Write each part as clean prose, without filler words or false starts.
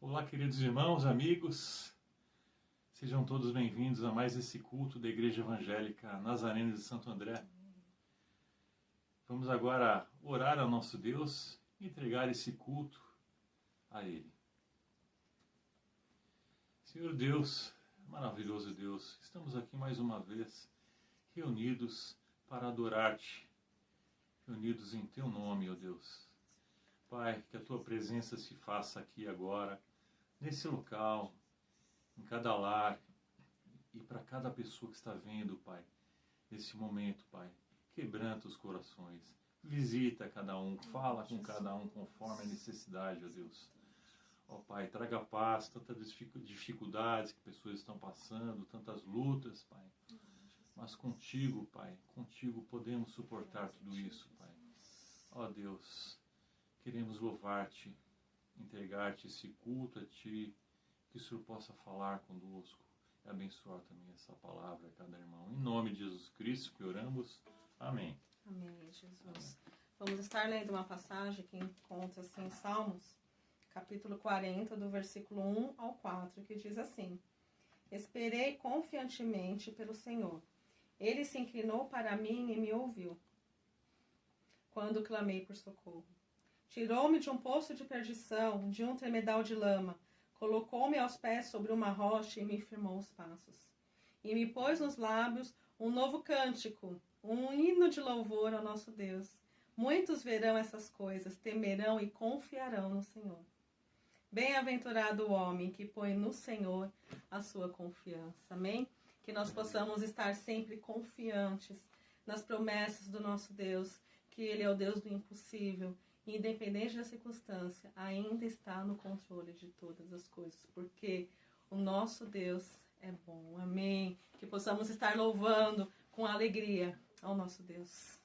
Olá, queridos irmãos, amigos, sejam todos bem-vindos a mais esse culto da Igreja Evangélica Nazarena de Santo André. Vamos agora orar ao nosso Deus e entregar esse culto a Ele. Senhor Deus, maravilhoso Deus, estamos aqui mais uma vez reunidos para adorar-te, reunidos em Teu nome, ó Deus. Pai, que a Tua presença se faça aqui agora, nesse local, em cada lar e para cada pessoa que está vendo, Pai, nesse momento, Pai. Quebranta os corações, visita cada um, fala com cada um conforme a necessidade, ó Deus. Ó Pai, traga paz, tantas dificuldades que pessoas estão passando, tantas lutas, Pai. Mas contigo, Pai, contigo podemos suportar tudo isso, Pai. Ó Deus, queremos louvar-te, entregar-te esse culto a Ti, que o Senhor possa falar conosco e abençoar também essa palavra a cada irmão. Em nome de Jesus Cristo que oramos. Amém. Amém, Jesus. Vamos estar lendo uma passagem que encontra-se em Salmos, capítulo 40, do versículo 1 ao 4, que diz assim: Esperei confiantemente pelo Senhor. Ele se inclinou para mim e me ouviu, quando clamei por socorro. Tirou-me de um poço de perdição, de um tremedal de lama, colocou-me aos pés sobre uma rocha e me firmou os passos. E me pôs nos lábios um novo cântico, um hino de louvor ao nosso Deus. Muitos verão essas coisas, temerão e confiarão no Senhor. Bem-aventurado o homem que põe no Senhor a sua confiança. Amém? Que nós possamos estar sempre confiantes nas promessas do nosso Deus, que Ele é o Deus do impossível, e independente da circunstância, ainda está no controle de todas as coisas, porque o nosso Deus é bom. Amém? Que possamos estar louvando com alegria ao nosso Deus.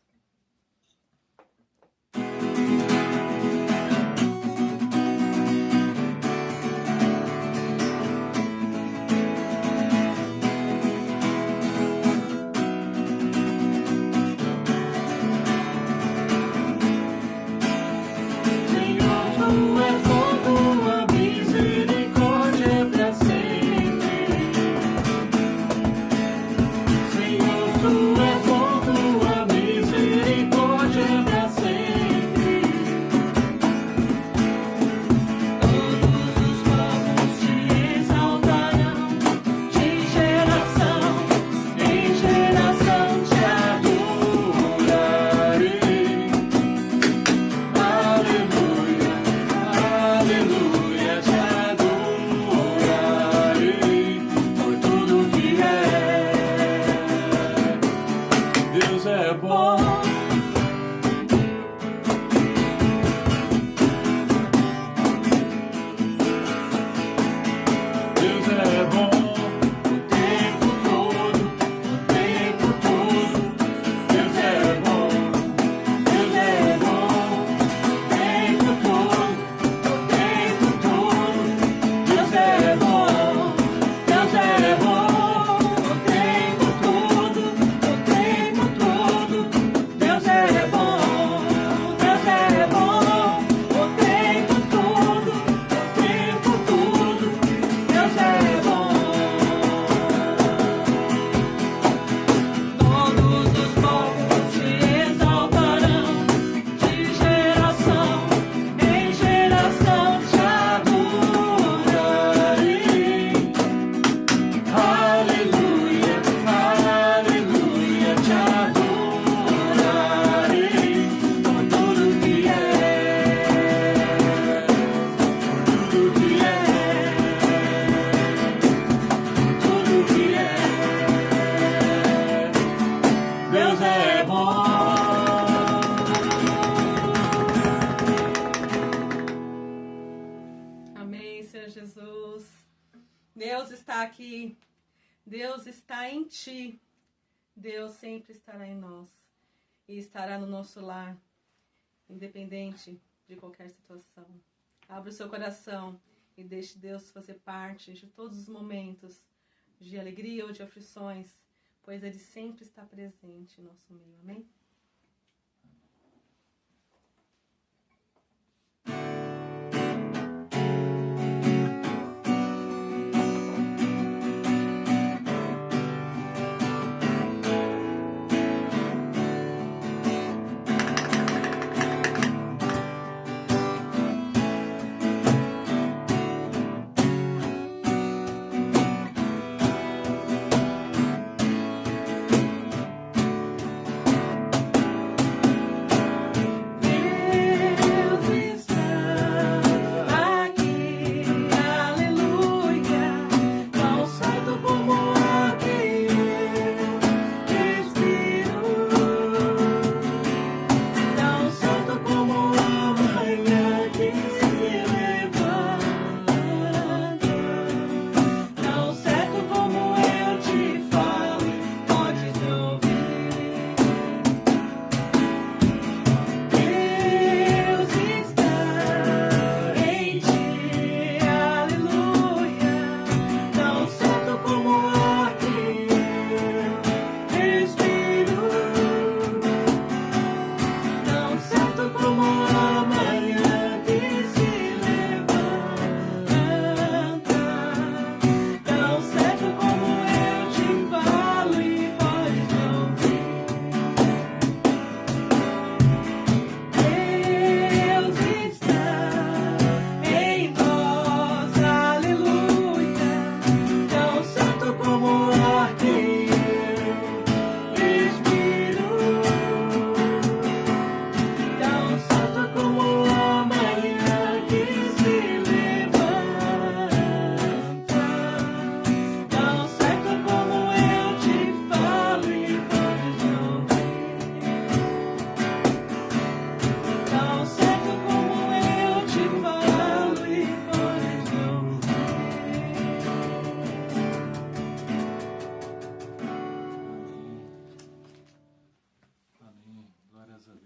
Deus está aqui, Deus está em ti, Deus sempre estará em nós e estará no nosso lar, independente de qualquer situação. Abra o seu coração e deixe Deus fazer parte de todos os momentos de alegria ou de aflições, pois Ele sempre está presente em nosso meio. Amém?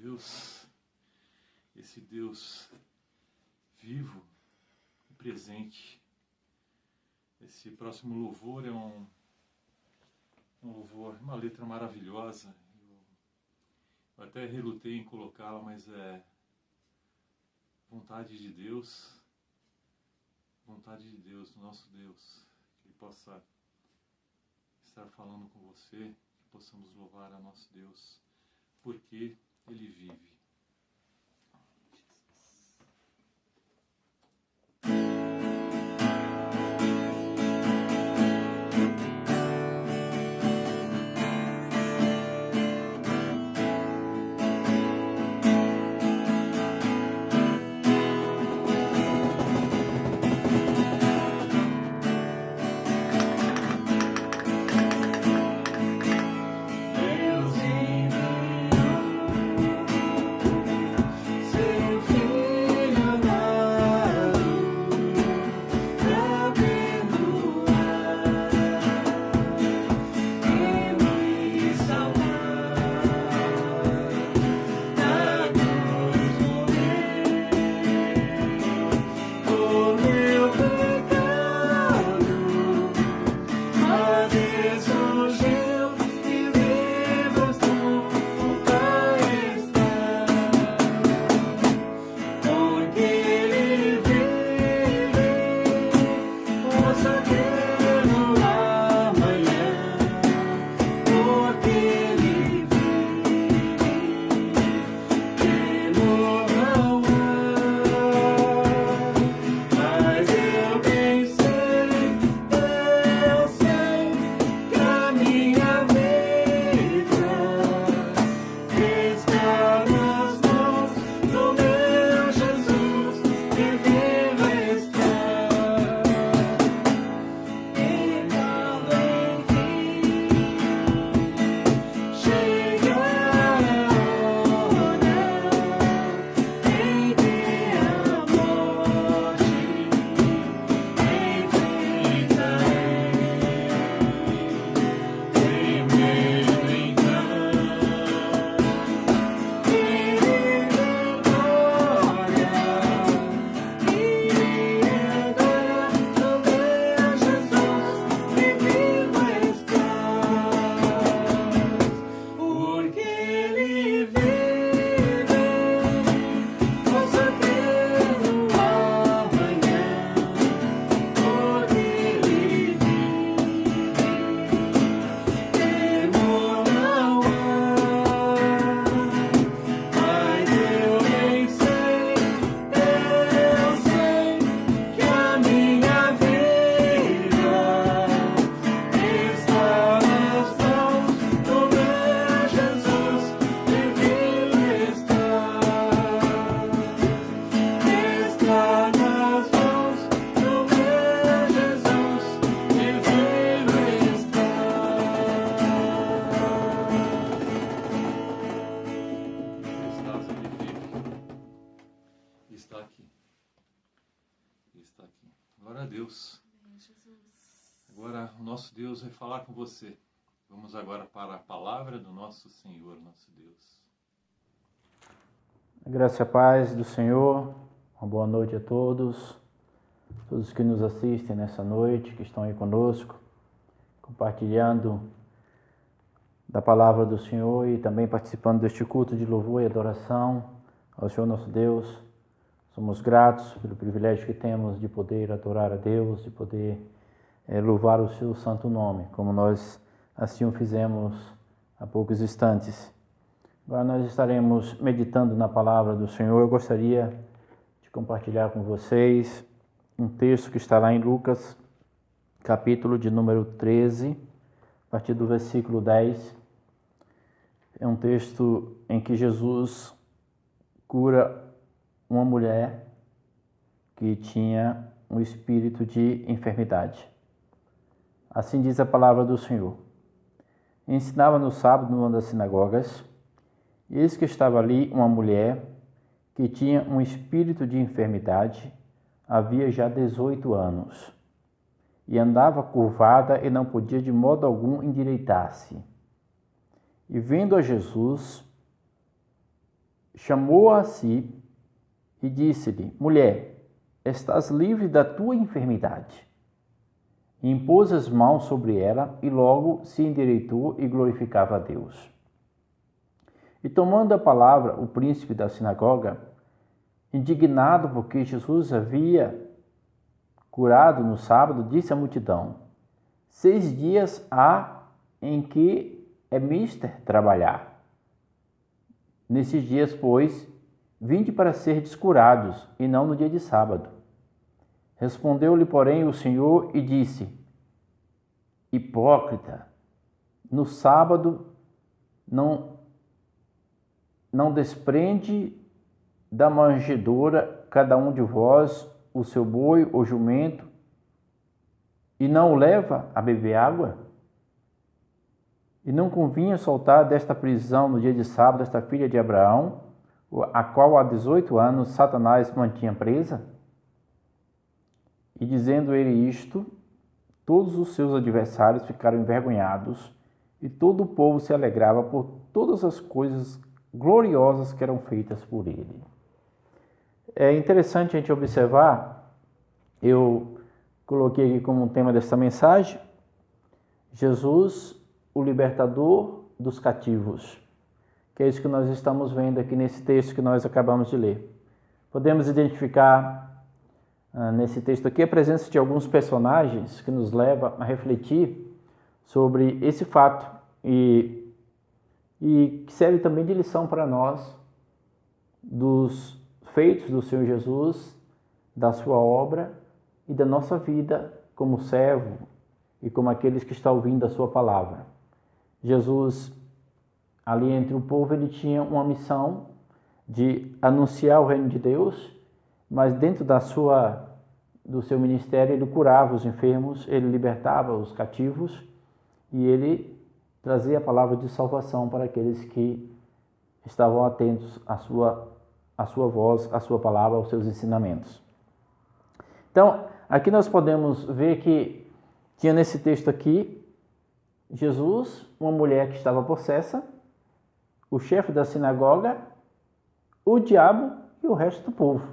Deus, esse Deus vivo e presente. Esse próximo louvor é um louvor, uma letra maravilhosa. Eu até relutei em colocá-la, mas é vontade de Deus, do nosso Deus, que Ele possa estar falando com você, que possamos louvar a nosso Deus, porque Ele vive. Glória a Deus. Agora o nosso Deus vai falar com você. Vamos agora para a palavra do nosso Senhor, nosso Deus. A graça e a paz do Senhor, uma boa noite a todos que nos assistem nessa noite, que estão aí conosco, compartilhando da palavra do Senhor e também participando deste culto de louvor e adoração ao Senhor nosso Deus. Somos gratos pelo privilégio que temos de poder adorar a Deus, de poder louvar o seu santo nome, como nós assim o fizemos há poucos instantes. Agora nós estaremos meditando na palavra do Senhor. Eu gostaria de compartilhar com vocês um texto que está lá em Lucas, capítulo de número 13, a partir do versículo 10. É um texto em que Jesus cura uma mulher que tinha um espírito de enfermidade. Assim diz a palavra do Senhor. Ensinava no sábado numa das sinagogas, e eis que estava ali uma mulher que tinha um espírito de enfermidade, havia já 18 anos, e andava curvada e não podia de modo algum endireitar-se. E vendo a Jesus, chamou-a a si e disse-lhe: Mulher, estás livre da tua enfermidade. E impôs as mãos sobre ela e logo se endireitou e glorificava a Deus. E tomando a palavra o príncipe da sinagoga, indignado porque Jesus havia curado no sábado, disse à multidão: 6 dias há em que é mister trabalhar. Nesses dias, pois, vinde para serdes curados, e não no dia de sábado. Respondeu-lhe, porém, o Senhor e disse: Hipócrita, no sábado não desprende da manjedoura cada um de vós o seu boi ou jumento, e não o leva a beber água? E não convinha soltar desta prisão no dia de sábado esta filha de Abraão, a qual há 18 anos Satanás mantinha presa? E dizendo ele isto, todos os seus adversários ficaram envergonhados, e todo o povo se alegrava por todas as coisas gloriosas que eram feitas por ele. É interessante a gente observar, eu coloquei aqui como tema desta mensagem, Jesus, o libertador dos cativos, que é isso que nós estamos vendo aqui nesse texto que nós acabamos de ler. Podemos identificar nesse texto aqui a presença de alguns personagens que nos leva a refletir sobre esse fato e que serve também de lição para nós dos feitos do Senhor Jesus, da sua obra e da nossa vida como servo e como aqueles que estão ouvindo a sua palavra. Jesus, ali entre o povo, ele tinha uma missão de anunciar o reino de Deus, mas dentro do seu ministério ele curava os enfermos, ele libertava os cativos e ele trazia a palavra de salvação para aqueles que estavam atentos à sua voz, à sua palavra, aos seus ensinamentos. Então, aqui nós podemos ver que tinha nesse texto aqui Jesus, uma mulher que estava possessa, o chefe da sinagoga, o diabo e o resto do povo.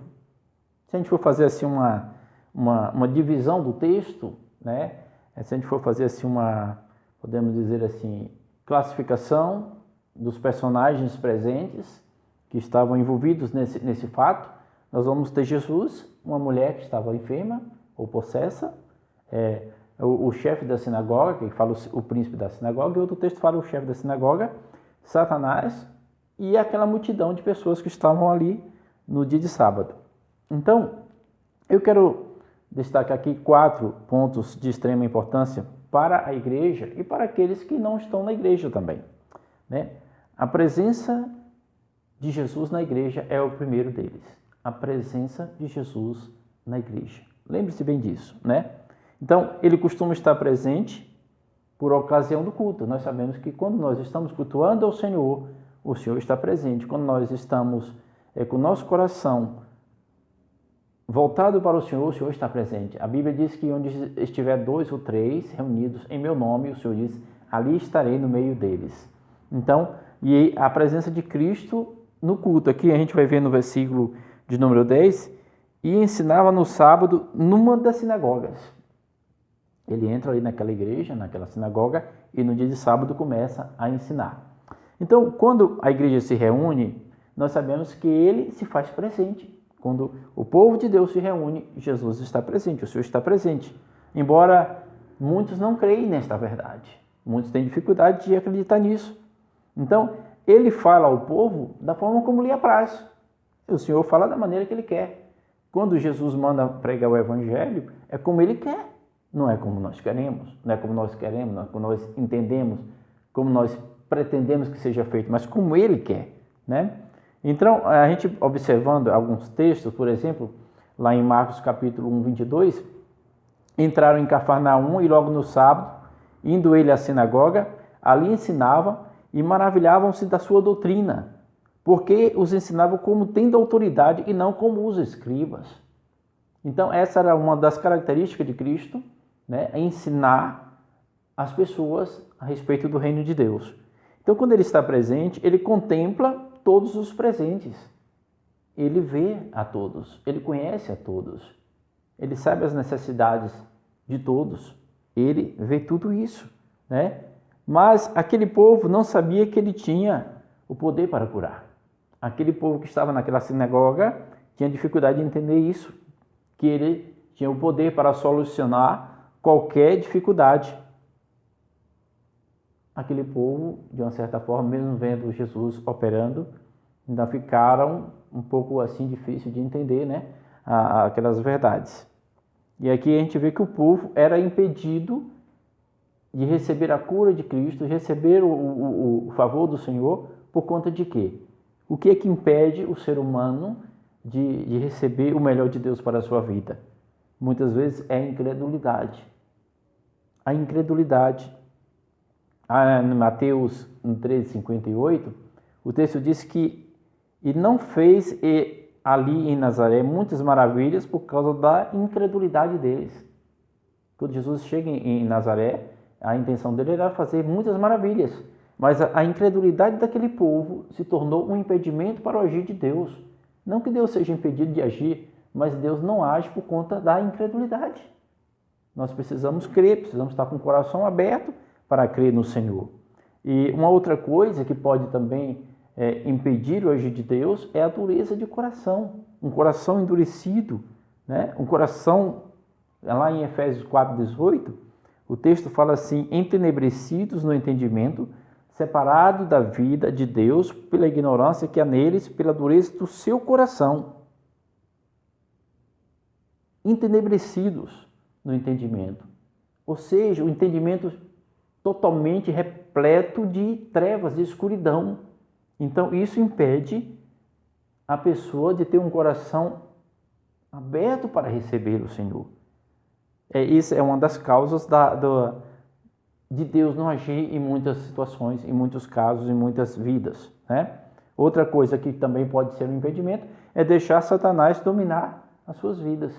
Se a gente for fazer assim uma divisão do texto, né? Se a gente for fazer assim podemos dizer assim, classificação dos personagens presentes que estavam envolvidos nesse fato, nós vamos ter Jesus, uma mulher que estava enferma ou possessa, o chefe da sinagoga, que fala o príncipe da sinagoga, e outro texto fala o chefe da sinagoga, Satanás, e aquela multidão de pessoas que estavam ali no dia de sábado. Então, eu quero destacar aqui 4 pontos de extrema importância para a igreja e para aqueles que não estão na igreja também, né? A presença de Jesus na igreja é o primeiro deles. A presença de Jesus na igreja. Lembre-se bem disso, né? Então, ele costuma estar presente por ocasião do culto. Nós sabemos que quando nós estamos cultuando ao Senhor, o Senhor está presente. Quando nós estamos com o nosso coração voltado para o Senhor está presente. A Bíblia diz que onde estiver 2 ou 3 reunidos em meu nome, o Senhor diz, ali estarei no meio deles. Então, e a presença de Cristo no culto. Aqui a gente vai ver no versículo de número 10, e ensinava no sábado numa das sinagogas. Ele entra ali naquela igreja, naquela sinagoga, e no dia de sábado começa a ensinar. Então, quando a igreja se reúne, nós sabemos que ele se faz presente. Quando o povo de Deus se reúne, Jesus está presente, o Senhor está presente. Embora muitos não creem nesta verdade, muitos têm dificuldade de acreditar nisso. Então, ele fala ao povo da forma como lhe apraz. O Senhor fala da maneira que ele quer. Quando Jesus manda pregar o evangelho, é como ele quer. Não é como nós queremos, não é como nós queremos, não é como nós entendemos, como nós pretendemos que seja feito, mas como ele quer, né? Então, a gente observando alguns textos, por exemplo, lá em Marcos capítulo 1, 22, entraram em Cafarnaum e logo no sábado, indo ele à sinagoga, ali ensinava e maravilhavam-se da sua doutrina, porque os ensinavam como tendo autoridade e não como os escribas. Então, essa era uma das características de Cristo, né? Ensinar as pessoas a respeito do reino de Deus. Então, quando ele está presente, ele contempla todos os presentes. Ele vê a todos, ele conhece a todos, ele sabe as necessidades de todos, ele vê tudo isso, né? Mas aquele povo não sabia que ele tinha o poder para curar. Aquele povo que estava naquela sinagoga tinha dificuldade de entender isso, que ele tinha o poder para solucionar qualquer dificuldade. Aquele povo, de uma certa forma, mesmo vendo Jesus operando, ainda ficaram um pouco assim difícil de entender, né, aquelas verdades. E aqui a gente vê que o povo era impedido de receber a cura de Cristo, de receber o favor do Senhor, por conta de quê? O que é que impede o ser humano de receber o melhor de Deus para a sua vida? Muitas vezes é a incredulidade. A incredulidade. Em Mateus 13:58, o texto diz que e não fez ali em Nazaré muitas maravilhas por causa da incredulidade deles. Quando Jesus chega em Nazaré, a intenção dele era fazer muitas maravilhas, mas a incredulidade daquele povo se tornou um impedimento para o agir de Deus. Não que Deus seja impedido de agir, mas Deus não age por conta da incredulidade. Nós precisamos crer, precisamos estar com o coração aberto para crer no Senhor. E uma outra coisa que pode também impedir o agir de Deus é a dureza de coração. Um coração endurecido, né? Um coração, lá em Efésios 4:18, o texto fala assim: entenebrecidos no entendimento, separado da vida de Deus pela ignorância que há neles, pela dureza do seu coração. Entenebrecidos no entendimento. Ou seja, o entendimento totalmente repleto de trevas, de escuridão. Então, isso impede a pessoa de ter um coração aberto para receber o Senhor. Isso é uma das causas de Deus não agir em muitas situações, em muitos casos, em muitas vidas, né? Outra coisa que também pode ser um impedimento é deixar Satanás dominar as suas vidas.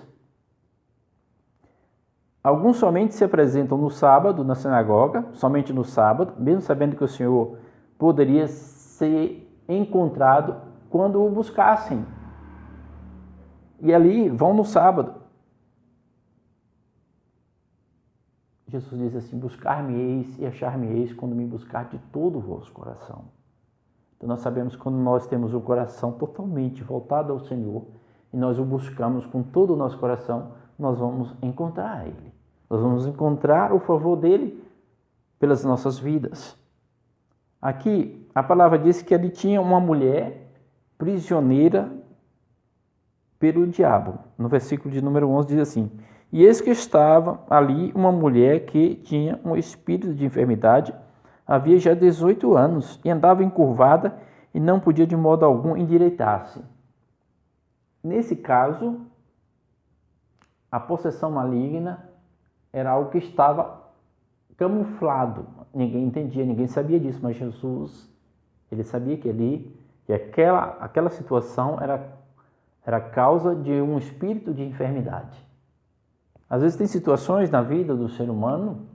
Alguns somente se apresentam no sábado, na sinagoga, somente no sábado, mesmo sabendo que o Senhor poderia ser encontrado quando o buscassem. E ali vão no sábado. Jesus diz assim: buscar-me-eis e achar-me-eis quando me buscar de todo o vosso coração. Então nós sabemos que quando nós temos o coração totalmente voltado ao Senhor e nós o buscamos com todo o nosso coração, nós vamos encontrar Ele. Nós vamos encontrar o favor dEle pelas nossas vidas. Aqui a palavra diz que ali tinha uma mulher prisioneira pelo diabo. No versículo de número 11 diz assim: e eis que estava ali uma mulher que tinha um espírito de enfermidade, havia já 18 anos, e andava encurvada e não podia de modo algum endireitar-se. Nesse caso, a possessão maligna era algo que estava camuflado. Ninguém entendia, ninguém sabia disso, mas Jesus, ele sabia que aquela situação era causa de um espírito de enfermidade. Às vezes tem situações na vida do ser humano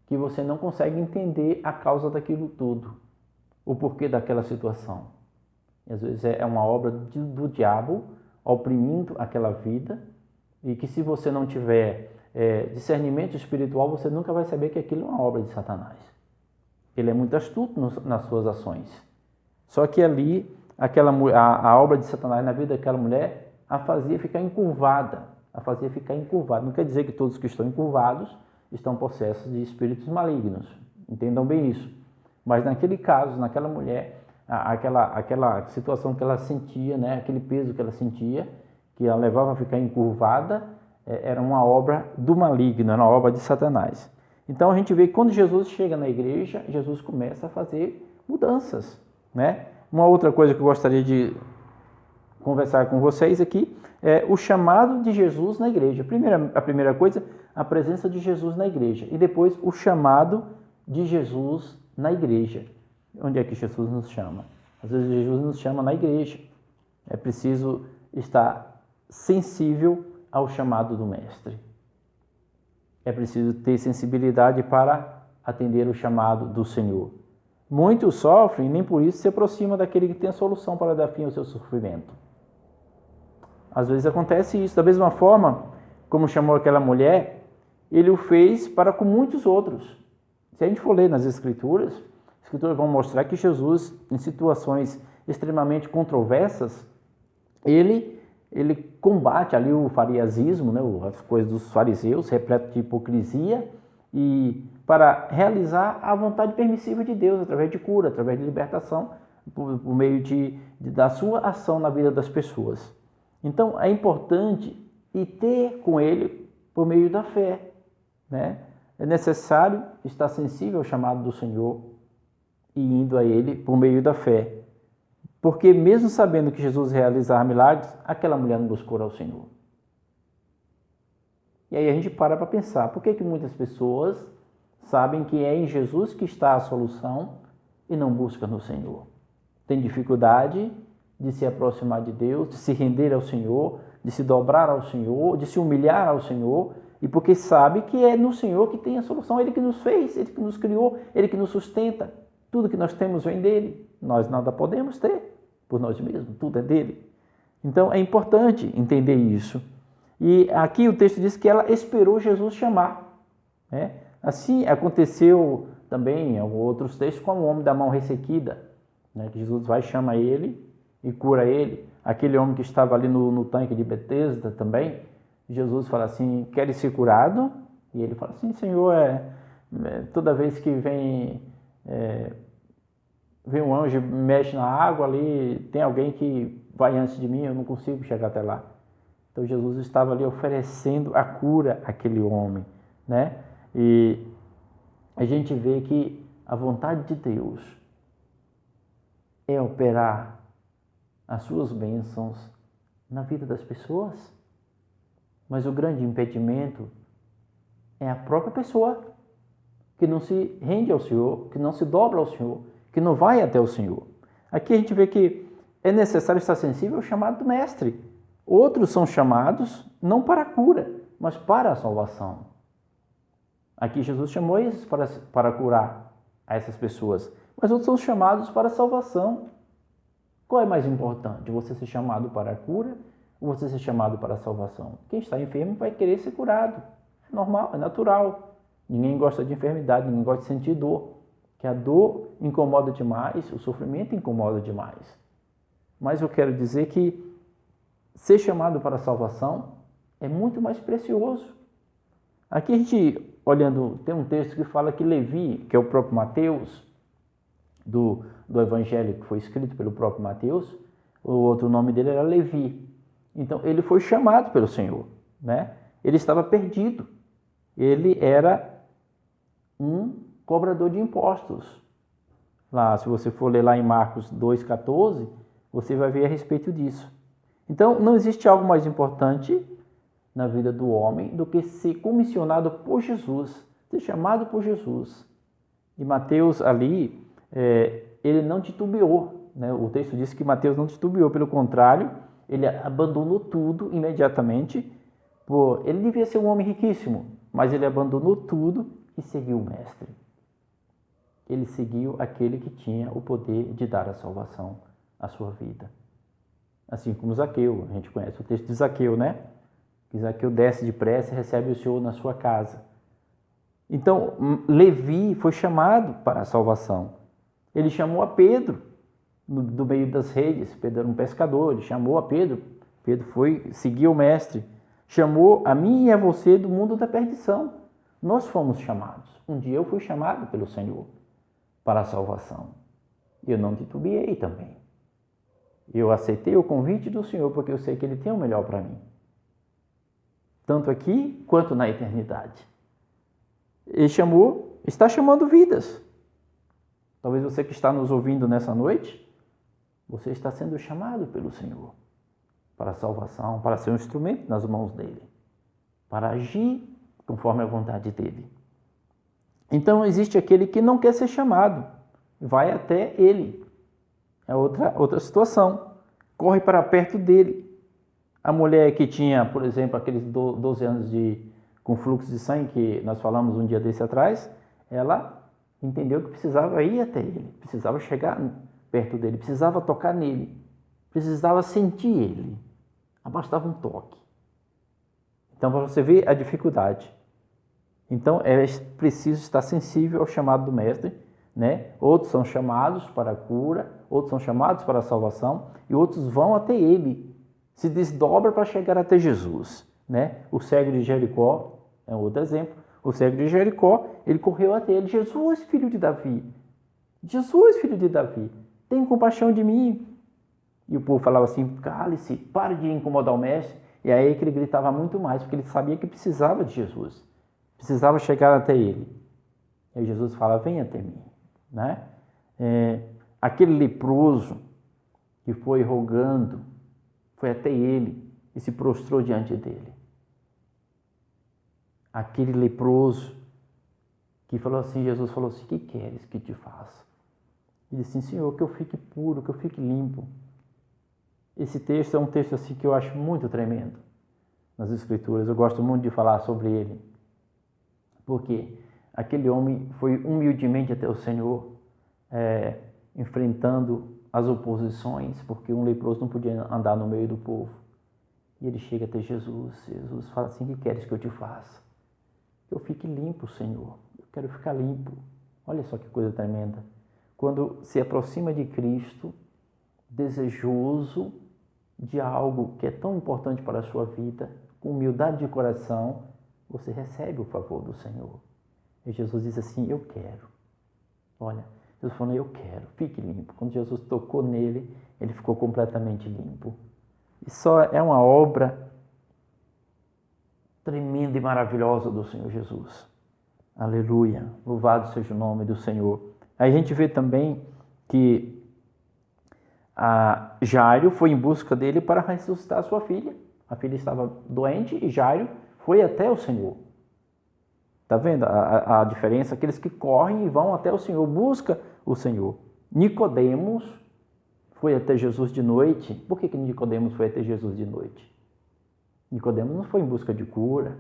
que você não consegue entender a causa daquilo tudo, o porquê daquela situação. E às vezes é uma obra do diabo oprimindo aquela vida, e que se você não tiver discernimento espiritual, você nunca vai saber que aquilo é uma obra de Satanás. Ele é muito astuto nas suas ações. Só que ali, a obra de Satanás na vida daquela mulher a fazia ficar encurvada. Não quer dizer que todos que estão encurvados estão possessos de espíritos malignos. Entendam bem isso. Mas naquele caso, naquela mulher, aquela situação que ela sentia, né, aquele peso que ela sentia, que a levava a ficar encurvada, era uma obra do maligno, era uma obra de Satanás. Então a gente vê que quando Jesus chega na igreja, Jesus começa a fazer mudanças, né? Uma outra coisa que eu gostaria de conversar com vocês aqui é o chamado de Jesus na igreja. A primeira coisa, a presença de Jesus na igreja. E depois o chamado de Jesus na igreja. Onde é que Jesus nos chama? Às vezes Jesus nos chama na igreja. É preciso estar sensível ao chamado do Mestre. É preciso ter sensibilidade para atender o chamado do Senhor. Muitos sofrem e nem por isso se aproxima daquele que tem a solução para dar fim ao seu sofrimento. Às vezes acontece isso. Da mesma forma, como chamou aquela mulher, ele o fez para com muitos outros. Se a gente for ler nas Escrituras, as Escrituras vão mostrar que Jesus, em situações extremamente controversas, ele combate ali o farisaísmo, né, as coisas dos fariseus, repleto de hipocrisia, e para realizar a vontade permissiva de Deus, através de cura, através de libertação, por meio da sua ação na vida das pessoas. Então, é importante ir ter com ele por meio da fé, né? É necessário estar sensível ao chamado do Senhor e indo a ele por meio da fé. Porque mesmo sabendo que Jesus realizava milagres, aquela mulher não buscou ao Senhor. E aí a gente para pensar, por que muitas pessoas sabem que é em Jesus que está a solução e não buscam no Senhor? Tem dificuldade de se aproximar de Deus, de se render ao Senhor, de se dobrar ao Senhor, de se humilhar ao Senhor, e porque sabe que é no Senhor que tem a solução, Ele que nos fez, Ele que nos criou, Ele que nos sustenta. Tudo que nós temos vem dEle, nós nada podemos ter por nós mesmos, tudo é dEle. Então é importante entender isso. E aqui o texto diz que ela esperou Jesus chamar, né? Assim aconteceu também em outros textos com o homem da mão ressequida, né? Que Jesus vai, chama ele e cura ele. Aquele homem que estava ali no tanque de Betesda também, Jesus fala assim, queres ser curado? E ele fala assim, Senhor, toda vez que vem um anjo, mexe na água ali, tem alguém que vai antes de mim, eu não consigo chegar até lá. Então Jesus estava ali oferecendo a cura àquele homem, né? E a gente vê que a vontade de Deus é operar as suas bênçãos na vida das pessoas, mas o grande impedimento é a própria pessoa que não se rende ao Senhor, que não se dobra ao Senhor, que não vai até o Senhor. Aqui a gente vê que é necessário estar sensível ao chamado do Mestre. Outros são chamados não para a cura, mas para a salvação. Aqui Jesus chamou esses para curar a essas pessoas, mas outros são chamados para a salvação. Qual é mais importante? Você ser chamado para a cura ou você ser chamado para a salvação? Quem está enfermo vai querer ser curado. É normal, é natural. Ninguém gosta de enfermidade, ninguém gosta de sentir dor. Que a dor incomoda demais, o sofrimento incomoda demais. Mas eu quero dizer que ser chamado para a salvação é muito mais precioso. Aqui a gente, olhando, tem um texto que fala que Levi, que é o próprio Mateus, do Evangelho que foi escrito pelo próprio Mateus, o outro nome dele era Levi. Então, ele foi chamado pelo Senhor, né? Ele estava perdido. Ele era um cobrador de impostos. Lá, se você for ler lá em Marcos 2,14, você vai ver a respeito disso. Então, não existe algo mais importante na vida do homem do que ser comissionado por Jesus, ser chamado por Jesus. E Mateus ali, ele não titubeou, né? O texto diz que Mateus não titubeou, pelo contrário, ele abandonou tudo imediatamente. Ele devia ser um homem riquíssimo, mas ele abandonou tudo e seguiu o Mestre. Ele seguiu aquele que tinha o poder de dar a salvação à sua vida. Assim como Zaqueu, a gente conhece o texto de Zaqueu, né? Que Zaqueu desce depressa e recebe o Senhor na sua casa. Então, Levi foi chamado para a salvação. Ele chamou a Pedro, do meio das redes. Pedro era um pescador, ele chamou a Pedro. Pedro foi seguir o Mestre. Chamou a mim e a você do mundo da perdição. Nós fomos chamados. Um dia eu fui chamado pelo Senhor para a salvação. Eu não titubeei também. Eu aceitei o convite do Senhor porque eu sei que Ele tem o melhor para mim. Tanto aqui quanto na eternidade. Ele está chamando vidas. Talvez você que está nos ouvindo nessa noite, você está sendo chamado pelo Senhor para a salvação, para ser um instrumento nas mãos dEle, para agir conforme a vontade dEle. Então existe aquele que não quer ser chamado, vai até Ele. É outra situação. Corre para perto dele. A mulher que tinha, por exemplo, aqueles 12 anos com fluxo de sangue, que nós falamos um dia desse atrás, ela entendeu que precisava ir até ele, precisava chegar perto dele, precisava tocar nele, precisava sentir ele. Bastava um toque. Então, para você ver a dificuldade. Então, é preciso estar sensível ao chamado do Mestre, né? Outros são chamados para a cura, outros são chamados para a salvação, e outros vão até ele, se desdobram para chegar até Jesus, né? O cego de Jericó é um outro exemplo. O cego de Jericó, ele correu até ele: Jesus, filho de Davi, Jesus, filho de Davi, tem compaixão de mim. E o povo falava assim: cale-se, pare de incomodar o mestre. E aí que ele gritava muito mais, porque ele sabia que precisava de Jesus, precisava chegar até ele. E aí Jesus fala: vem até mim, né? Aquele leproso que foi rogando, foi até ele e se prostrou diante dele. Aquele leproso que falou assim, Jesus falou assim: que queres que te faça? Ele disse assim: Senhor, que eu fique puro, que eu fique limpo. Esse texto é um texto assim que eu acho muito tremendo nas Escrituras. Eu gosto muito de falar sobre ele, porque aquele homem foi humildemente até o Senhor, enfrentando as oposições, porque um leproso não podia andar no meio do povo. E ele chega até Jesus. Jesus fala assim: que queres que eu te faça? Que eu fique limpo, Senhor. Eu quero ficar limpo. Olha só que coisa tremenda. Quando se aproxima de Cristo, desejoso de algo que é tão importante para a sua vida, com humildade de coração, você recebe o favor do Senhor. E Jesus diz assim: eu quero. Olha, Jesus falou: eu quero, fique limpo. Quando Jesus tocou nele, ele ficou completamente limpo. E só é uma obra tremenda e maravilhosa do Senhor Jesus. Aleluia, louvado seja o nome do Senhor. Aí a gente vê também que Jairo foi em busca dele para ressuscitar a sua filha. A filha estava doente e Jairo foi até o Senhor. Está vendo a diferença? Aqueles que correm e vão até o Senhor, busca o Senhor. Nicodemos foi até Jesus de noite. Por que Nicodemos foi até Jesus de noite? Nicodemos não foi em busca de cura,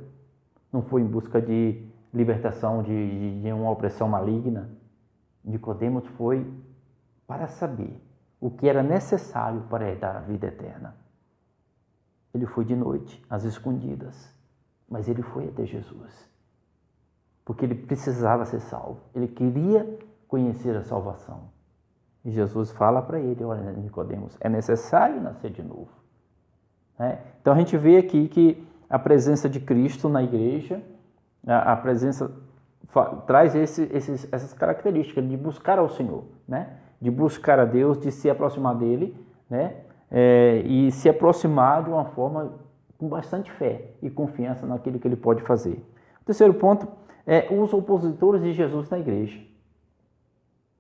não foi em busca de libertação de uma opressão maligna. Nicodemos foi para saber o que era necessário para herdar a vida eterna. Ele foi de noite, às escondidas, mas ele foi até Jesus, porque ele precisava ser salvo, ele queria conhecer a salvação. E Jesus fala para ele: olha, Nicodemos, é necessário nascer de novo. Então a gente vê aqui que a presença de Cristo na igreja, a presença traz essas características de buscar ao Senhor, né? De buscar a Deus, de se aproximar dele, né? E se aproximar de uma forma com bastante fé e confiança naquilo que ele pode fazer. O terceiro ponto é os opositores de Jesus na igreja.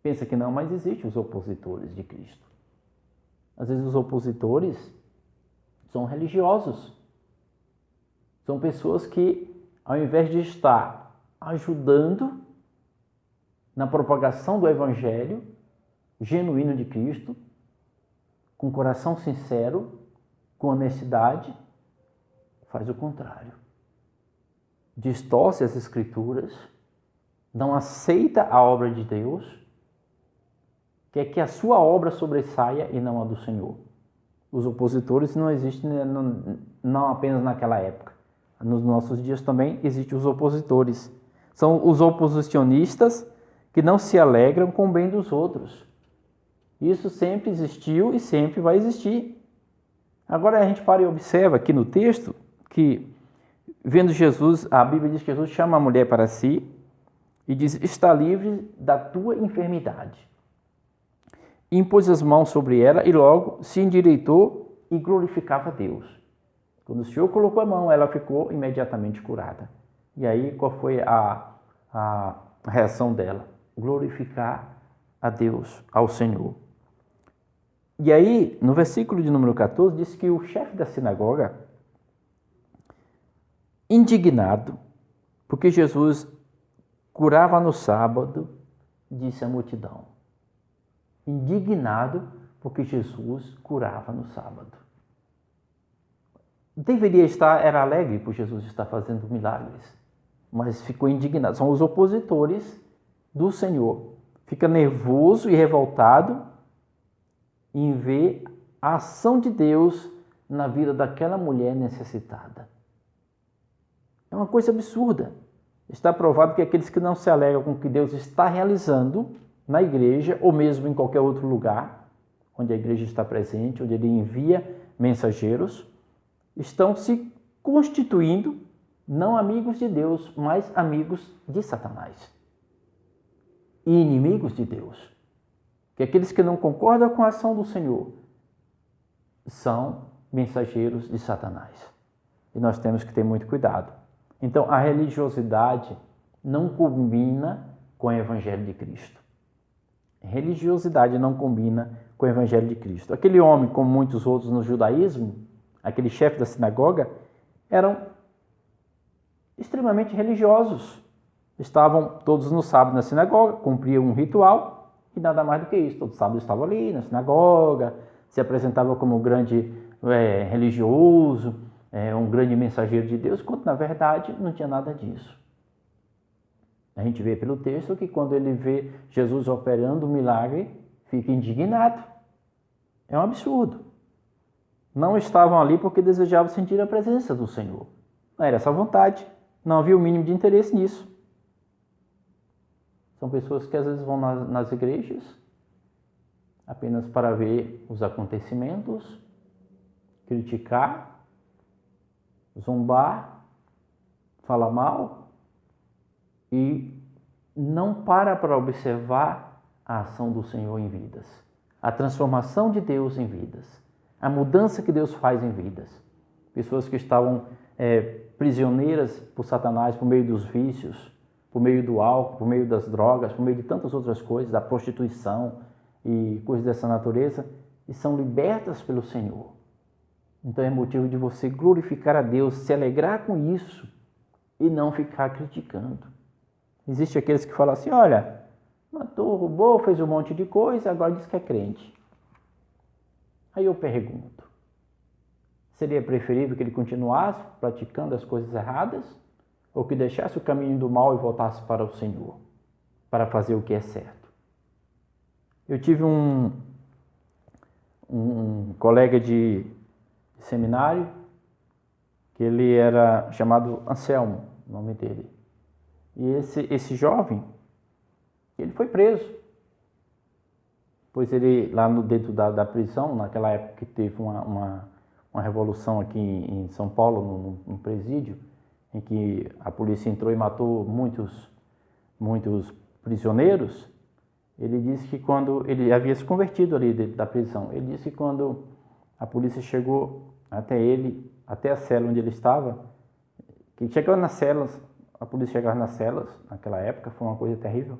Pensa que não, mas existem os opositores de Cristo. Às vezes os opositores são religiosos. São pessoas que, ao invés de estar ajudando na propagação do Evangelho genuíno de Cristo, com coração sincero, com honestidade, faz o contrário. Distorce as Escrituras, não aceita a obra de Deus, quer que a sua obra sobressaia e não a do Senhor. Os opositores não existem não apenas naquela época. Nos nossos dias também existem os opositores. São os oposicionistas que não se alegram com o bem dos outros. Isso sempre existiu e sempre vai existir. Agora a gente para e observa aqui no texto que, vendo Jesus, a Bíblia diz que Jesus chama a mulher para si e diz: está livre da tua enfermidade. Impôs as mãos sobre ela e logo se endireitou e glorificava a Deus. Quando o Senhor colocou a mão, ela ficou imediatamente curada. E aí, qual foi a reação dela? Glorificar a Deus, ao Senhor. E aí, no versículo de número 14, diz que o chefe da sinagoga, indignado, porque Jesus curava no sábado, disse à multidão: indignado porque Jesus curava no sábado. Deveria estar, era alegre por Jesus estar fazendo milagres, mas ficou indignado. São os opositores do Senhor. Fica nervoso e revoltado em ver a ação de Deus na vida daquela mulher necessitada. É uma coisa absurda. Está provado que aqueles que não se alegram com o que Deus está realizando na igreja ou mesmo em qualquer outro lugar onde a igreja está presente, onde ele envia mensageiros, estão se constituindo não amigos de Deus, mas amigos de Satanás e inimigos de Deus. Que aqueles que não concordam com a ação do Senhor são mensageiros de Satanás. E nós temos que ter muito cuidado. Então, a religiosidade não combina com o Evangelho de Cristo. Religiosidade não combina com o Evangelho de Cristo. Aquele homem, como muitos outros no judaísmo, aquele chefe da sinagoga, eram extremamente religiosos. Estavam todos no sábado na sinagoga, cumpriam um ritual e nada mais do que isso. Todo sábado estavam ali na sinagoga, se apresentavam como um grande religioso, um grande mensageiro de Deus, quando na verdade não tinha nada disso. A gente vê pelo texto que quando ele vê Jesus operando um milagre, fica indignado. É um absurdo. Não estavam ali porque desejavam sentir a presença do Senhor. Não era essa vontade, não havia o mínimo de interesse nisso. São pessoas que às vezes vão nas igrejas apenas para ver os acontecimentos, criticar, zombar, falar mal e não para observar a ação do Senhor em vidas, a transformação de Deus em vidas, a mudança que Deus faz em vidas. Pessoas que estavam prisioneiras por Satanás por meio dos vícios, por meio do álcool, por meio das drogas, por meio de tantas outras coisas, da prostituição e coisas dessa natureza, e são libertas pelo Senhor. Então é motivo de você glorificar a Deus, se alegrar com isso e não ficar criticando. Existem aqueles que falam assim, olha, matou, roubou, fez um monte de coisa, agora diz que é crente. Aí eu pergunto, seria preferível que ele continuasse praticando as coisas erradas ou que deixasse o caminho do mal e voltasse para o Senhor, para fazer o que é certo? Eu tive um colega de seminário, que ele era chamado Anselmo, o nome dele. E esse jovem, ele foi preso. Pois ele, lá dentro da prisão, naquela época que teve uma revolução aqui em São Paulo, num presídio, em que a polícia entrou e matou muitos prisioneiros, ele disse que quando ele havia se convertido ali dentro da prisão, ele disse que quando a polícia chegou até ele, até a cela onde ele estava, que chegou nas celas, a polícia chegava nas celas, naquela época, foi uma coisa terrível,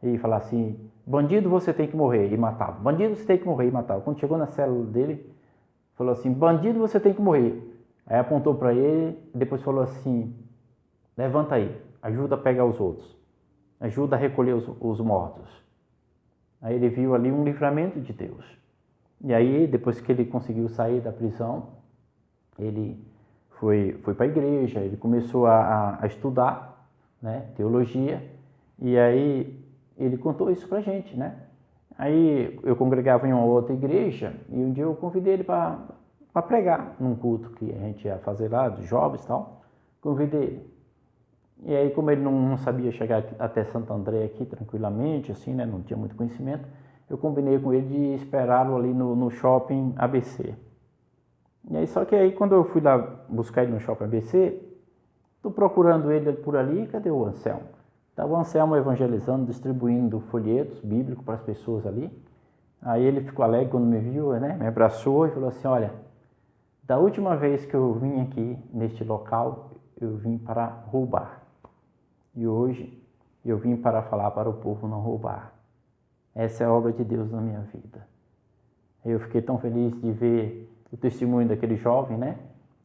e falava assim, bandido você tem que morrer, e matava. Bandido você tem que morrer, e matava. Quando chegou na cela dele, falou assim, bandido você tem que morrer. Aí apontou para ele, e depois falou assim, levanta aí, ajuda a pegar os outros, ajuda a recolher os mortos. Aí ele viu ali um livramento de Deus. E aí, depois que ele conseguiu sair da prisão, ele foi para a igreja, ele começou a estudar, né, teologia, e aí ele contou isso para a gente, né? Aí eu congregava em uma outra igreja, e um dia eu convidei ele para pregar num culto que a gente ia fazer lá, dos jovens e tal, convidei ele. E aí, como ele não sabia chegar até Santo André aqui tranquilamente, assim, né, não tinha muito conhecimento, eu combinei com ele de esperá-lo ali no shopping ABC. E aí, só que aí quando eu fui lá buscar ele no shopping ABC, estou procurando ele por ali, cadê o Anselmo? Estava o Anselmo evangelizando, distribuindo folhetos bíblicos para as pessoas ali. Aí ele ficou alegre quando me viu, né, me abraçou e falou assim, olha, da última vez que eu vim aqui neste local, eu vim para roubar. E hoje eu vim para falar para o povo não roubar. Essa é a obra de Deus na minha vida. Eu fiquei tão feliz de ver o testemunho daquele jovem, né?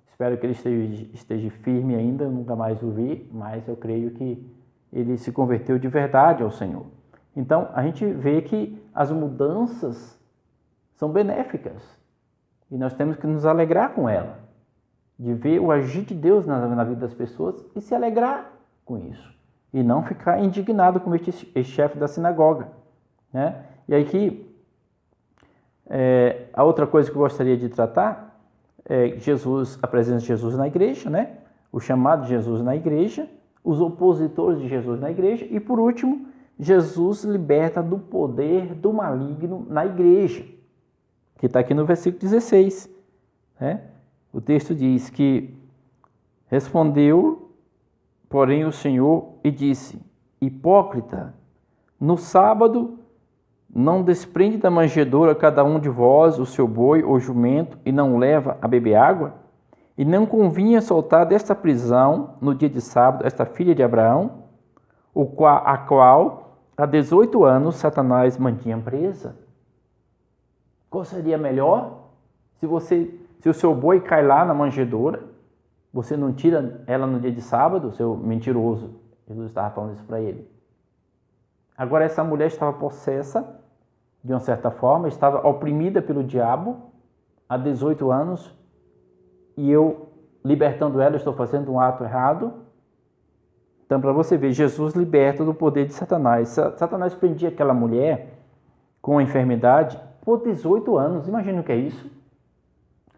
Espero que ele esteja firme ainda, nunca mais o vi, mas eu creio que ele se converteu de verdade ao Senhor. Então, a gente vê que as mudanças são benéficas e nós temos que nos alegrar com ela, de ver o agir de Deus na vida das pessoas e se alegrar com isso. e não ficar indignado com este chefe da sinagoga, né? E aqui, a outra coisa que eu gostaria de tratar é a presença de Jesus na igreja, né? O chamado de Jesus na igreja, os opositores de Jesus na igreja e, por último, Jesus liberta do poder do maligno na igreja, que está aqui no versículo 16, né? O texto diz que respondeu, porém, o Senhor e disse: hipócrita, no sábado não desprende da manjedoura cada um de vós o seu boi ou jumento e não leva a beber água? E não convinha soltar desta prisão no dia de sábado esta filha de Abraão, a qual há 18 anos Satanás mantinha presa? Qual seria melhor? Se o seu boi cai lá na manjedoura, você não tira ela no dia de sábado, seu mentiroso. Jesus estava falando isso para ele. Agora essa mulher estava possessa, de uma certa forma, estava oprimida pelo diabo há 18 anos, e eu, libertando ela, estou fazendo um ato errado. Então, para você ver, Jesus liberta do poder de Satanás. Satanás prendia aquela mulher com a enfermidade por 18 anos. Imagina o que é isso.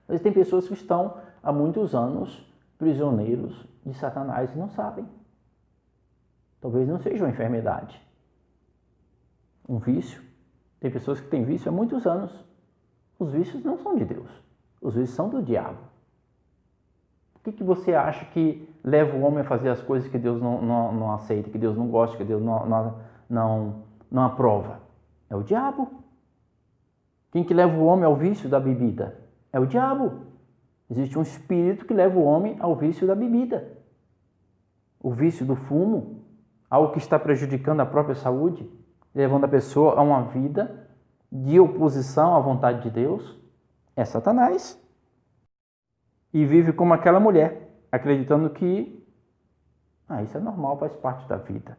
Mas tem pessoas que estão há muitos anos prisioneiros de Satanás e não sabem. Talvez não seja uma enfermidade, um vício. Tem pessoas que têm vício há muitos anos. Os vícios não são de Deus. Os vícios são do diabo. O que você acha que leva o homem a fazer as coisas que Deus não aceita, que Deus não gosta, que Deus não aprova? É o diabo. Quem que leva o homem ao vício da bebida? É o diabo. Existe um espírito que leva o homem ao vício da bebida. O vício do fumo, algo que está prejudicando a própria saúde, levando a pessoa a uma vida de oposição à vontade de Deus, é Satanás. E vive como aquela mulher, acreditando que isso é normal, faz parte da vida.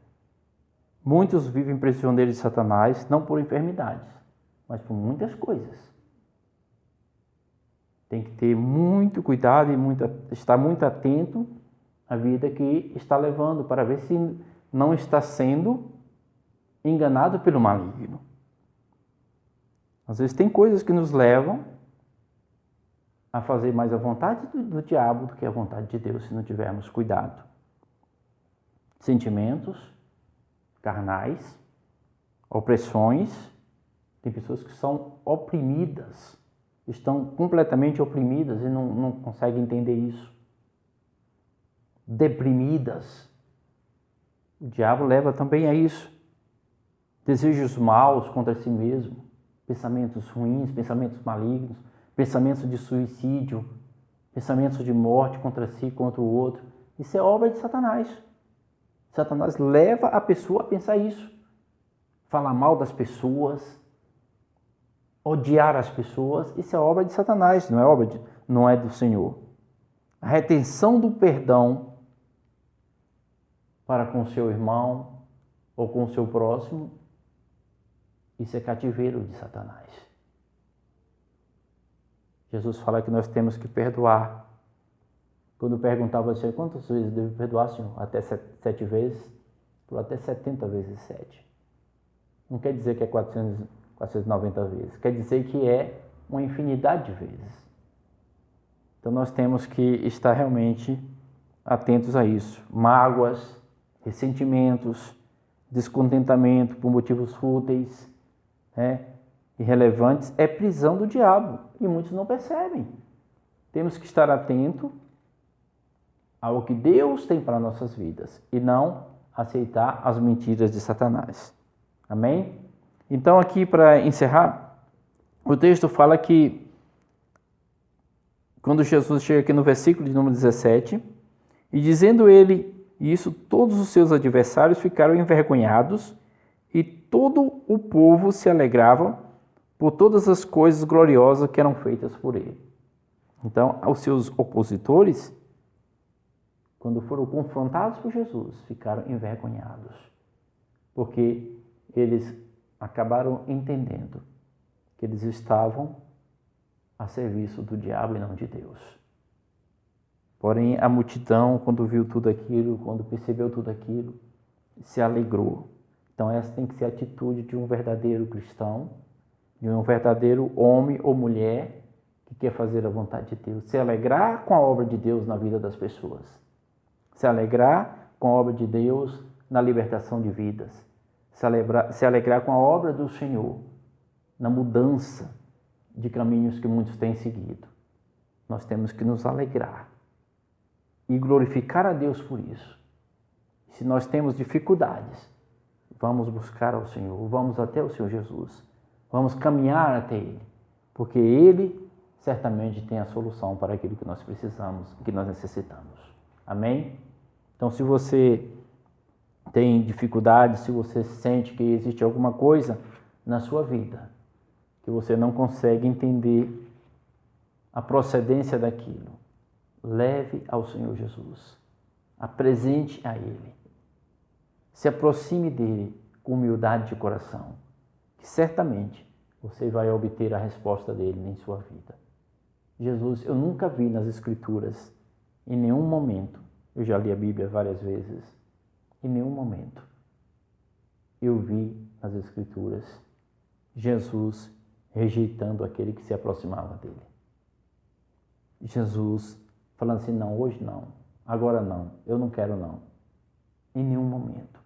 Muitos vivem prisioneiros de Satanás, não por enfermidades, mas por muitas coisas. Tem que ter muito cuidado e estar muito atento à vida que está levando, para ver se não está sendo enganado pelo maligno. Às vezes tem coisas que nos levam a fazer mais a vontade do diabo do que a vontade de Deus, se não tivermos cuidado. Sentimentos carnais, opressões. Tem pessoas que são oprimidas, estão completamente oprimidas e não conseguem entender isso. Deprimidas. O diabo leva também a isso. Desejos maus contra si mesmo, pensamentos ruins, pensamentos malignos, pensamentos de suicídio, pensamentos de morte contra si, contra o outro. Isso é obra de Satanás. Satanás leva a pessoa a pensar isso. Falar mal das pessoas, odiar as pessoas, isso é obra de Satanás, não é do Senhor. A retenção do perdão para com seu irmão ou com seu próximo, isso é cativeiro de Satanás. Jesus fala que nós temos que perdoar. Quando perguntava ao Senhor, quantas vezes devo perdoar, Senhor? Até 7 vezes? Por até 70 vezes 7. Não quer dizer que é 490 vezes. Quer dizer que é uma infinidade de vezes. Então nós temos que estar realmente atentos a isso. Mágoas, ressentimentos, descontentamento por motivos fúteis, irrelevantes, é prisão do diabo. E muitos não percebem. Temos que estar atento ao que Deus tem para nossas vidas e não aceitar as mentiras de Satanás. Amém? Então aqui para encerrar, o texto fala que quando Jesus chega aqui no versículo de número 17, e dizendo ele isso, todos os seus adversários ficaram envergonhados e todo o povo se alegrava por todas as coisas gloriosas que eram feitas por ele. Então, os seus opositores, quando foram confrontados por Jesus, ficaram envergonhados, porque eles acabaram entendendo que eles estavam a serviço do diabo e não de Deus. Porém, a multidão, quando viu tudo aquilo, quando percebeu tudo aquilo, se alegrou. Então essa tem que ser a atitude de um verdadeiro cristão, de um verdadeiro homem ou mulher que quer fazer a vontade de Deus. Se alegrar com a obra de Deus na vida das pessoas. Se alegrar com a obra de Deus na libertação de vidas. Se alegrar com a obra do Senhor na mudança de caminhos que muitos têm seguido. Nós temos que nos alegrar e glorificar a Deus por isso. Se nós temos dificuldades, vamos buscar ao Senhor, vamos até o Senhor Jesus, vamos caminhar até Ele, porque Ele certamente tem a solução para aquilo que nós precisamos, que nós necessitamos. Amém? Então, se você tem dificuldades, se você sente que existe alguma coisa na sua vida que você não consegue entender a procedência daquilo, leve ao Senhor Jesus, apresente a Ele, se aproxime dele com humildade de coração, que certamente você vai obter a resposta dele em sua vida. Jesus, eu nunca vi nas Escrituras, em nenhum momento, eu já li a Bíblia várias vezes, em nenhum momento eu vi nas Escrituras Jesus rejeitando aquele que se aproximava dele. Jesus falando assim, não, hoje não, agora não, eu não quero não. Em nenhum momento.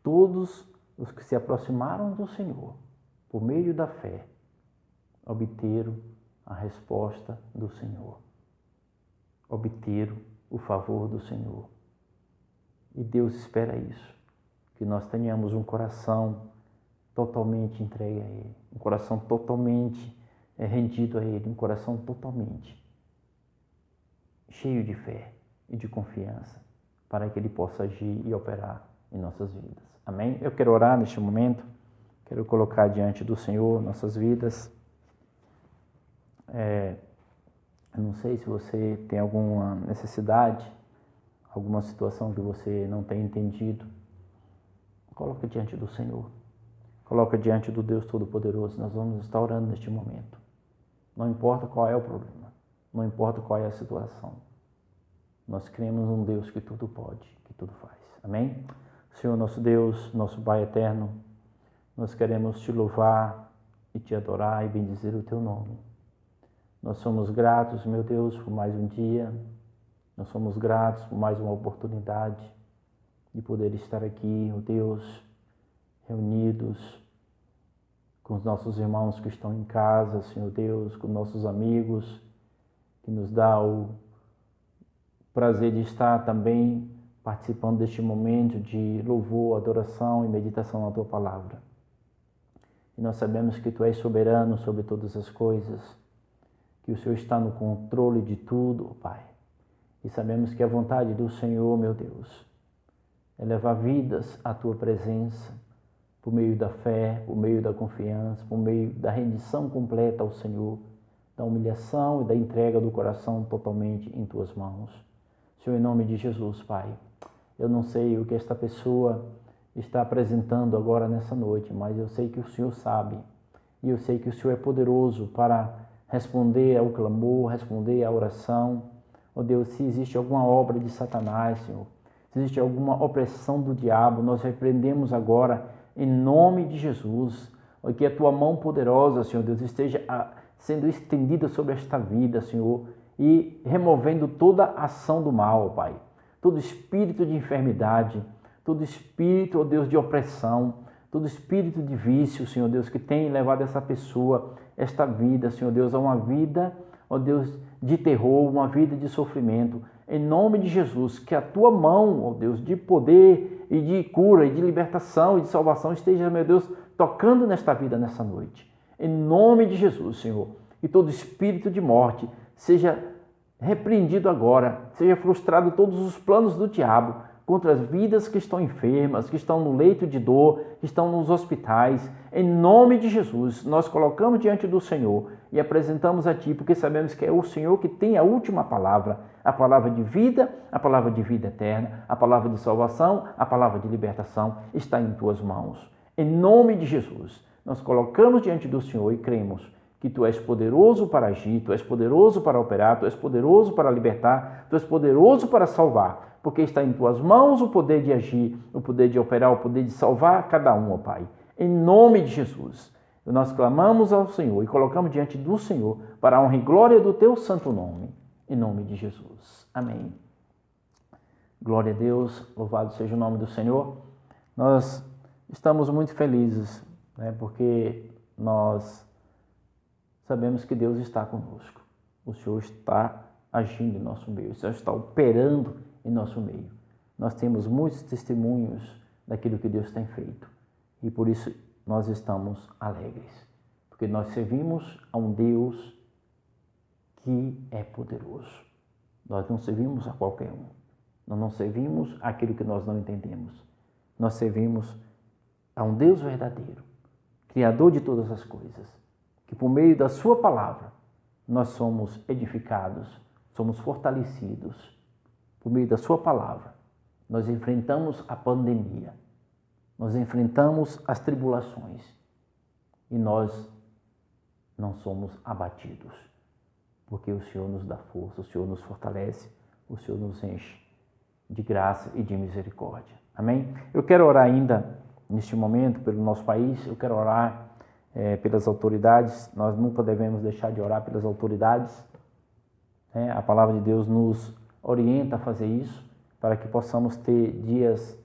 Todos os que se aproximaram do Senhor, por meio da fé, obteram a resposta do Senhor. Obteram o favor do Senhor. E Deus espera isso, que nós tenhamos um coração totalmente entregue a Ele, um coração totalmente rendido a Ele, um coração totalmente cheio de fé e de confiança, para que Ele possa agir e operar em nossas vidas. Amém? Eu quero orar neste momento, quero colocar diante do Senhor nossas vidas. Eu não sei se você tem alguma necessidade, alguma situação que você não tem entendido. Coloca diante do Senhor. Coloca diante do Deus Todo-Poderoso. Nós vamos estar orando neste momento. Não importa qual é o problema. Não importa qual é a situação. Nós cremos num Deus que tudo pode, que tudo faz. Amém? Senhor, nosso Deus, nosso Pai eterno, nós queremos te louvar e te adorar e bendizer o teu nome. Nós somos gratos, meu Deus, por mais um dia. Nós somos gratos por mais uma oportunidade de poder estar aqui, ó Deus, reunidos com os nossos irmãos que estão em casa, Senhor Deus, com nossos amigos, que nos dá o prazer de estar também participando deste momento de louvor, adoração e meditação na Tua Palavra. E nós sabemos que Tu és soberano sobre todas as coisas, que o Senhor está no controle de tudo, Pai. E sabemos que a vontade do Senhor, meu Deus, é levar vidas à Tua presença, por meio da fé, por meio da confiança, por meio da rendição completa ao Senhor, da humilhação e da entrega do coração totalmente em Tuas mãos. Senhor, em nome de Jesus, Pai, eu não sei o que esta pessoa está apresentando agora nessa noite, mas eu sei que o Senhor sabe, e eu sei que o Senhor é poderoso para responder ao clamor, responder à oração. Ó Deus, se existe alguma obra de Satanás, Senhor, se existe alguma opressão do diabo, nós repreendemos agora, em nome de Jesus, que a Tua mão poderosa, Senhor Deus, esteja sendo estendida sobre esta vida, Senhor, e removendo toda ação do mal, Pai. Todo espírito de enfermidade, todo espírito, ó Deus, de opressão, todo espírito de vício, Senhor Deus, que tem levado essa pessoa, esta vida, Senhor Deus, a uma vida, ó Deus, de terror, uma vida de sofrimento. Em nome de Jesus, que a Tua mão, ó Deus, de poder e de cura e de libertação e de salvação esteja, meu Deus, tocando nesta vida nessa noite. Em nome de Jesus, Senhor, que todo espírito de morte seja repreendido agora, seja frustrado todos os planos do diabo contra as vidas que estão enfermas, que estão no leito de dor, que estão nos hospitais. Em nome de Jesus, nós colocamos diante do Senhor e apresentamos a Ti, porque sabemos que é o Senhor que tem a última palavra, a palavra de vida eterna, a palavra de salvação, a palavra de libertação está em Tuas mãos. Em nome de Jesus, nós colocamos diante do Senhor e cremos que Tu és poderoso para agir, Tu és poderoso para operar, Tu és poderoso para libertar, Tu és poderoso para salvar, porque está em Tuas mãos o poder de agir, o poder de operar, o poder de salvar cada um, ó Pai. Em nome de Jesus, nós clamamos ao Senhor e colocamos diante do Senhor para a honra e glória do Teu santo nome, em nome de Jesus. Amém. Glória a Deus, louvado seja o nome do Senhor. Nós estamos muito felizes, porque nós sabemos que Deus está conosco. O Senhor está agindo em nosso meio, o Senhor está operando em nosso meio. Nós temos muitos testemunhos daquilo que Deus tem feito e por isso nós estamos alegres, porque nós servimos a um Deus que é poderoso. Nós não servimos a qualquer um, nós não servimos aquilo que nós não entendemos. Nós servimos a um Deus verdadeiro, Criador de todas as coisas, que por meio da Sua palavra nós somos edificados, somos fortalecidos. Por meio da Sua palavra nós enfrentamos a pandemia, nós enfrentamos as tribulações e nós não somos abatidos, porque o Senhor nos dá força, o Senhor nos fortalece, o Senhor nos enche de graça e de misericórdia. Amém? Eu quero orar ainda neste momento pelo nosso país, eu quero orar pelas autoridades. Nós nunca devemos deixar de orar pelas autoridades. A palavra de Deus nos orienta a fazer isso, para que possamos ter dias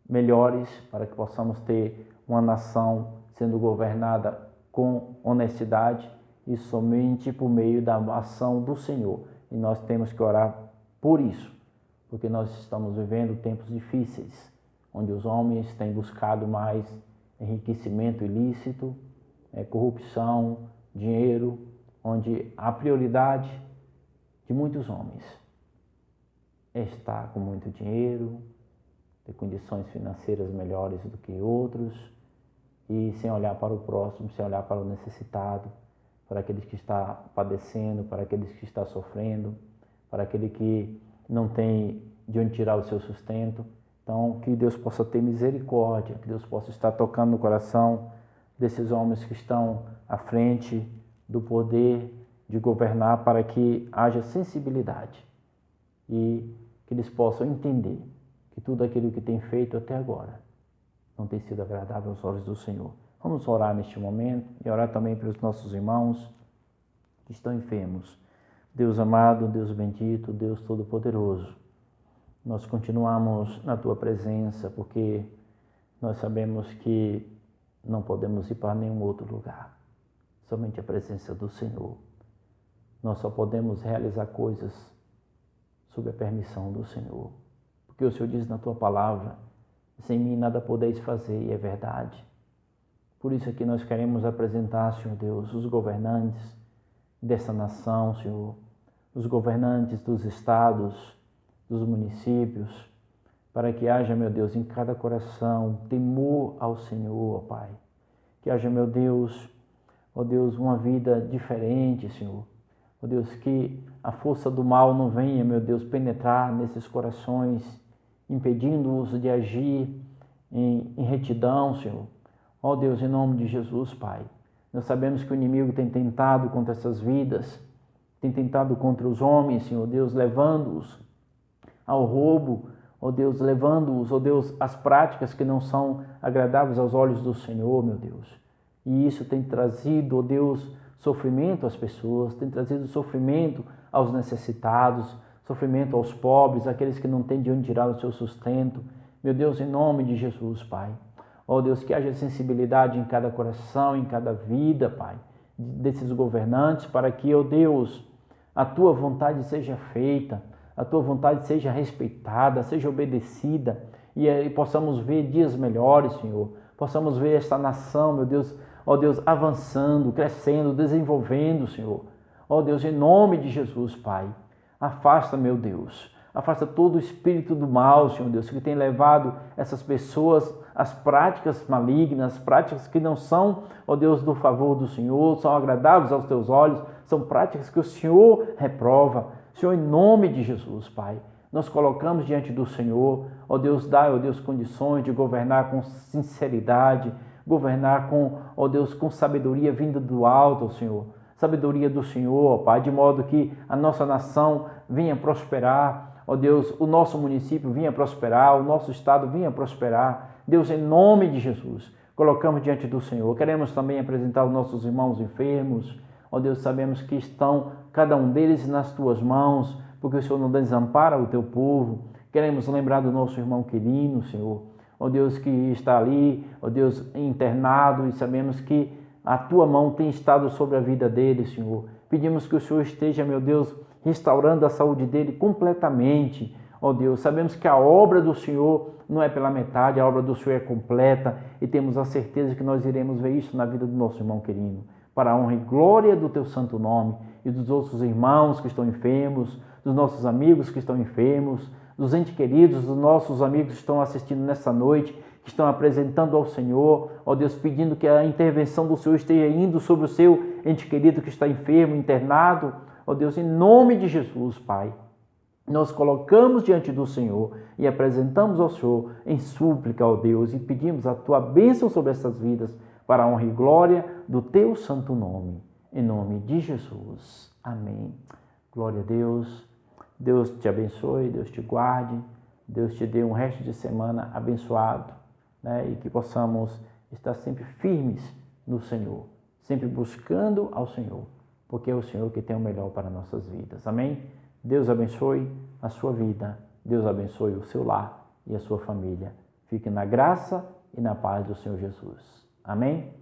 melhores, para que possamos ter uma nação sendo governada com honestidade e somente por meio da ação do Senhor. E nós temos que orar por isso, porque nós estamos vivendo tempos difíceis, onde os homens têm buscado mais enriquecimento ilícito, corrupção, dinheiro, onde a prioridade de muitos homens é estar com muito dinheiro, ter condições financeiras melhores do que outros e sem olhar para o próximo, sem olhar para o necessitado, para aqueles que está padecendo, para aqueles que está sofrendo, para aquele que não tem de onde tirar o seu sustento. Então, que Deus possa ter misericórdia, que Deus possa estar tocando no coração desses homens que estão à frente do poder de governar, para que haja sensibilidade e que eles possam entender que tudo aquilo que tem feito até agora não tem sido agradável aos olhos do Senhor. Vamos orar neste momento e orar também pelos nossos irmãos que estão enfermos. Deus amado, Deus bendito, Deus todo-poderoso, nós continuamos na Tua presença porque nós sabemos que não podemos ir para nenhum outro lugar, somente a presença do Senhor. Nós só podemos realizar coisas sob a permissão do Senhor, porque o Senhor diz na Tua palavra: sem mim nada podeis fazer, e é verdade. Por isso aqui nós queremos apresentar, Senhor Deus, os governantes dessa nação, Senhor, os governantes dos estados, dos municípios, para que haja, meu Deus, em cada coração temor ao Senhor, ó Pai. Que haja, meu Deus, ó Deus, uma vida diferente, Senhor. Ó Deus, que a força do mal não venha, meu Deus, penetrar nesses corações, impedindo-os de agir em retidão, Senhor. Ó Deus, em nome de Jesus, Pai. Nós sabemos que o inimigo tem tentado contra essas vidas, tem tentado contra os homens, Senhor Deus, levando-os ao roubo, ó Deus, levando-os, ó Deus, às práticas que não são agradáveis aos olhos do Senhor, meu Deus. E isso tem trazido, ó Deus, sofrimento às pessoas, tem trazido sofrimento aos necessitados, sofrimento aos pobres, aqueles que não têm de onde tirar o seu sustento. Meu Deus, em nome de Jesus, Pai. Ó Deus, que haja sensibilidade em cada coração, em cada vida, Pai, desses governantes, para que, ó Deus, a Tua vontade seja feita, a Tua vontade seja respeitada, seja obedecida e possamos ver dias melhores, Senhor. Possamos ver esta nação, meu Deus, ó Deus, avançando, crescendo, desenvolvendo, Senhor. Ó Deus, em nome de Jesus, Pai, afasta, meu Deus, afasta todo o espírito do mal, Senhor Deus, que tem levado essas pessoas às práticas malignas, práticas que não são, ó Deus, do favor do Senhor, são agradáveis aos Teus olhos, são práticas que o Senhor reprova. Senhor, em nome de Jesus, Pai, nós colocamos diante do Senhor, ó Deus, dá, ó Deus, condições de governar com sinceridade, governar com, ó Deus, com sabedoria vinda do alto, ó Senhor. Sabedoria do Senhor, ó Pai, de modo que a nossa nação venha prosperar, ó Deus, o nosso município venha prosperar, o nosso estado venha prosperar. Deus, em nome de Jesus, colocamos diante do Senhor. Queremos também apresentar os nossos irmãos enfermos. Ó Deus, sabemos que estão cada um deles nas tuas mãos, porque o Senhor não desampara o teu povo. Queremos lembrar do nosso irmão Quirino, Senhor. Ó Deus, que está ali, ó Deus, internado, e sabemos que a tua mão tem estado sobre a vida dele, Senhor. Pedimos que o Senhor esteja, meu Deus, restaurando a saúde dele completamente. Ó Deus, sabemos que a obra do Senhor não é pela metade, a obra do Senhor é completa e temos a certeza que nós iremos ver isso na vida do nosso irmão Quirino, para a honra e glória do teu santo nome e dos outros irmãos que estão enfermos, dos nossos amigos que estão enfermos, dos entes queridos, dos nossos amigos que estão assistindo nessa noite, que estão apresentando ao Senhor, ó Deus, pedindo que a intervenção do Senhor esteja indo sobre o seu ente querido que está enfermo, internado, ó Deus, em nome de Jesus, Pai. Nós colocamos diante do Senhor e apresentamos ao Senhor em súplica, ó Deus, e pedimos a tua bênção sobre essas vidas, para a honra e glória do teu santo nome, em nome de Jesus. Amém. Glória a Deus. Deus te abençoe, Deus te guarde, Deus te dê um resto de semana abençoado, né? E que possamos estar sempre firmes no Senhor, sempre buscando ao Senhor, porque é o Senhor que tem o melhor para nossas vidas. Amém? Deus abençoe a sua vida, Deus abençoe o seu lar e a sua família. Fique na graça e na paz do Senhor Jesus. Amém?